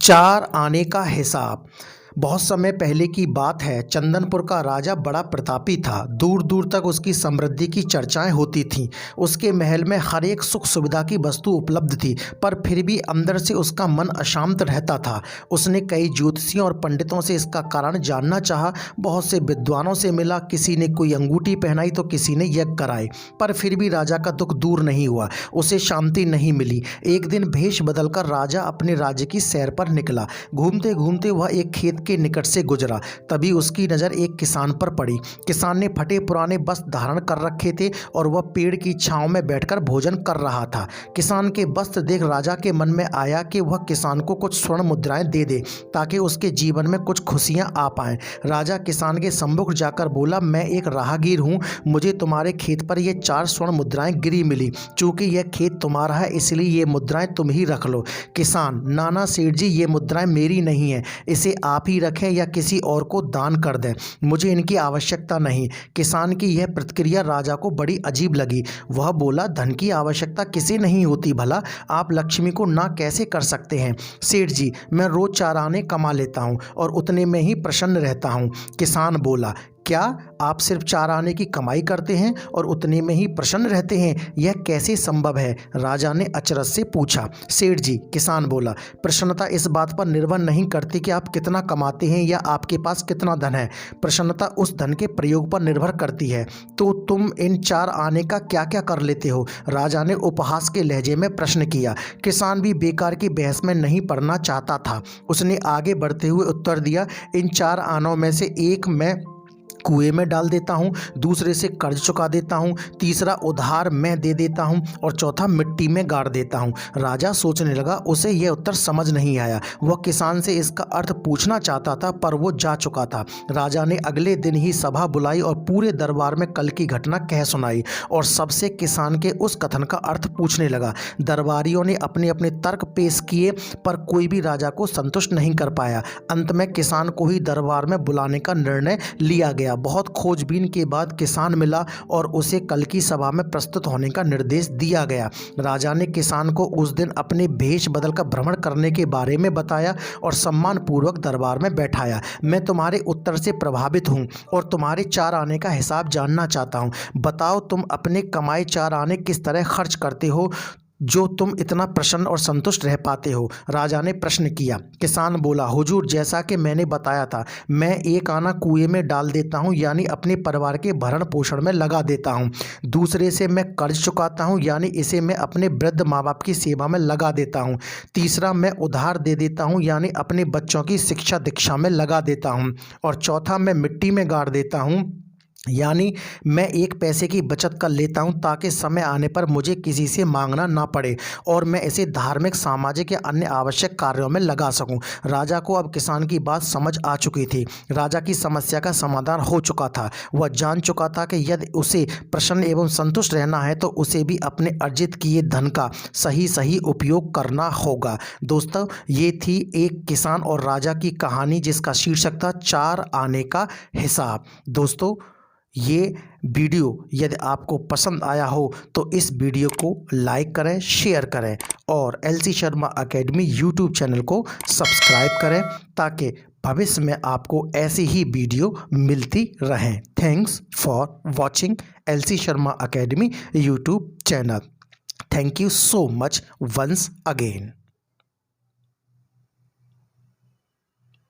चार आने का हिसाब। बहुत समय पहले की बात है। चंदनपुर का राजा बड़ा प्रतापी था। दूर दूर तक उसकी समृद्धि की चर्चाएं होती थीं। उसके महल में हर एक सुख सुविधा की वस्तु उपलब्ध थी, पर फिर भी अंदर से उसका मन अशांत रहता था। उसने कई ज्योतिषियों और पंडितों से इसका कारण जानना चाहा। बहुत से विद्वानों से मिला। किसी ने कोई अंगूठी पहनाई तो किसी ने यज्ञ कराए, पर फिर भी राजा का दुख दूर नहीं हुआ। उसे शांति नहीं मिली। एक दिन भेष बदलकर राजा अपने राज्य की सैर पर निकला। घूमते घूमते वह एक खेत के निकट से गुजरा। तभी उसकी नज़र एक किसान पर पड़ी। किसान ने फटे पुराने वस्त्र धारण कर रखे थे और वह पेड़ की छांव में बैठकर भोजन कर रहा था। किसान के वस्त्र देख राजा के मन में आया कि वह किसान को कुछ स्वर्ण मुद्राएं दे दे, ताकि उसके जीवन में कुछ खुशियां आ पाएं। राजा किसान के सम्मुख जाकर बोला, मैं एक राहगीर हूँ, मुझे तुम्हारे खेत पर ये 4 स्वर्ण मुद्राएं गिरी मिली। चूंकि यह खेत तुम्हारा है, इसलिए ये मुद्राएं तुम ही रख लो। किसान, नाना सेठ जी, ये मुद्राएं मेरी नहीं है, इसे आप ही रखें या किसी और को दान कर दें, मुझे इनकी आवश्यकता नहीं। किसान की यह प्रतिक्रिया राजा को बड़ी अजीब लगी। वह बोला, धन की आवश्यकता किसे नहीं होती भला, आप लक्ष्मी को ना कैसे कर सकते हैं। सेठ जी, मैं रोज 4 आने कमा लेता हूँ और उतने में ही प्रसन्न रहता हूँ। किसान बोला, क्या आप सिर्फ 4 आने की कमाई करते हैं और उतने में ही प्रसन्न रहते हैं? यह कैसे संभव है? राजा ने अचरज से पूछा। सेठ जी, किसान बोला, प्रसन्नता इस बात पर निर्भर नहीं करती कि आप कितना कमाते हैं या आपके पास कितना धन है। प्रसन्नता उस धन के प्रयोग पर निर्भर करती है। तो तुम इन 4 आने का क्या क्या कर लेते हो? राजा ने उपहास के लहजे में प्रश्न किया। किसान भी बेकार की बहस में नहीं पड़ना चाहता था। उसने आगे बढ़ते हुए उत्तर दिया, इन 4 आनों में से एक मैं कुएं में डाल देता हूँ, दूसरे से कर्ज चुका देता हूँ, तीसरा उधार मैं दे देता हूँ और चौथा मिट्टी में गाड़ देता हूँ। राजा सोचने लगा। उसे यह उत्तर समझ नहीं आया। वह किसान से इसका अर्थ पूछना चाहता था, पर वो जा चुका था। राजा ने अगले दिन ही सभा बुलाई और पूरे दरबार में कल की घटना कह सुनाई और सबसे किसान के उस कथन का अर्थ पूछने लगा। दरबारियों ने अपने अपने तर्क पेश किए, पर कोई भी राजा को संतुष्ट नहीं कर पाया। अंत में किसान को ही दरबार में बुलाने का निर्णय लिया गया। बहुत खोजबीन के बाद किसान मिला और उसे कल की सभा में प्रस्तुत होने का निर्देश दिया गया। राजा ने किसान को उस दिन अपने भेष बदलकर भ्रमण करने के बारे में बताया और सम्मानपूर्वक दरबार में बैठाया। मैं तुम्हारे उत्तर से प्रभावित हूँ और तुम्हारे 4 आने का हिसाब जानना चाहता हूँ। बताओ, तुम अपने कमाए 4 आने किस तरह खर्च करते हो जो तुम इतना प्रसन्न और संतुष्ट रह पाते हो? राजा ने प्रश्न किया। किसान बोला, हुजूर, जैसा कि मैंने बताया था, मैं 1 आना कुएं में डाल देता हूँ, यानी अपने परिवार के भरण पोषण में लगा देता हूँ। दूसरे से मैं कर्ज चुकाता हूँ, यानी इसे मैं अपने वृद्ध माँ बाप की सेवा में लगा देता हूँ। तीसरा, मैं उधार दे देता हूँ, यानी अपने बच्चों की शिक्षा दीक्षा में लगा देता हूँ। और चौथा, मैं मिट्टी में गाड़ देता हूँ, यानी मैं 1 पैसे की बचत कर लेता हूं, ताकि समय आने पर मुझे किसी से मांगना ना पड़े और मैं इसे धार्मिक, सामाजिक या अन्य आवश्यक कार्यों में लगा सकूं। राजा को अब किसान की बात समझ आ चुकी थी। राजा की समस्या का समाधान हो चुका था। वह जान चुका था कि यदि उसे प्रसन्न एवं संतुष्ट रहना है तो उसे भी अपने अर्जित किए धन का सही उपयोग करना होगा। दोस्तों, ये थी एक किसान और राजा की कहानी, जिसका शीर्षक था 4 आने का हिसाब। दोस्तों, ये वीडियो यदि आपको पसंद आया हो तो इस वीडियो को लाइक करें, शेयर करें और LC Sharma academy YouTube channel को सब्सक्राइब करें, ताकि भविष्य में आपको ऐसी ही वीडियो मिलती रहें। Thanks for watching LC Sharma academy YouTube channel. Thank you so much once again.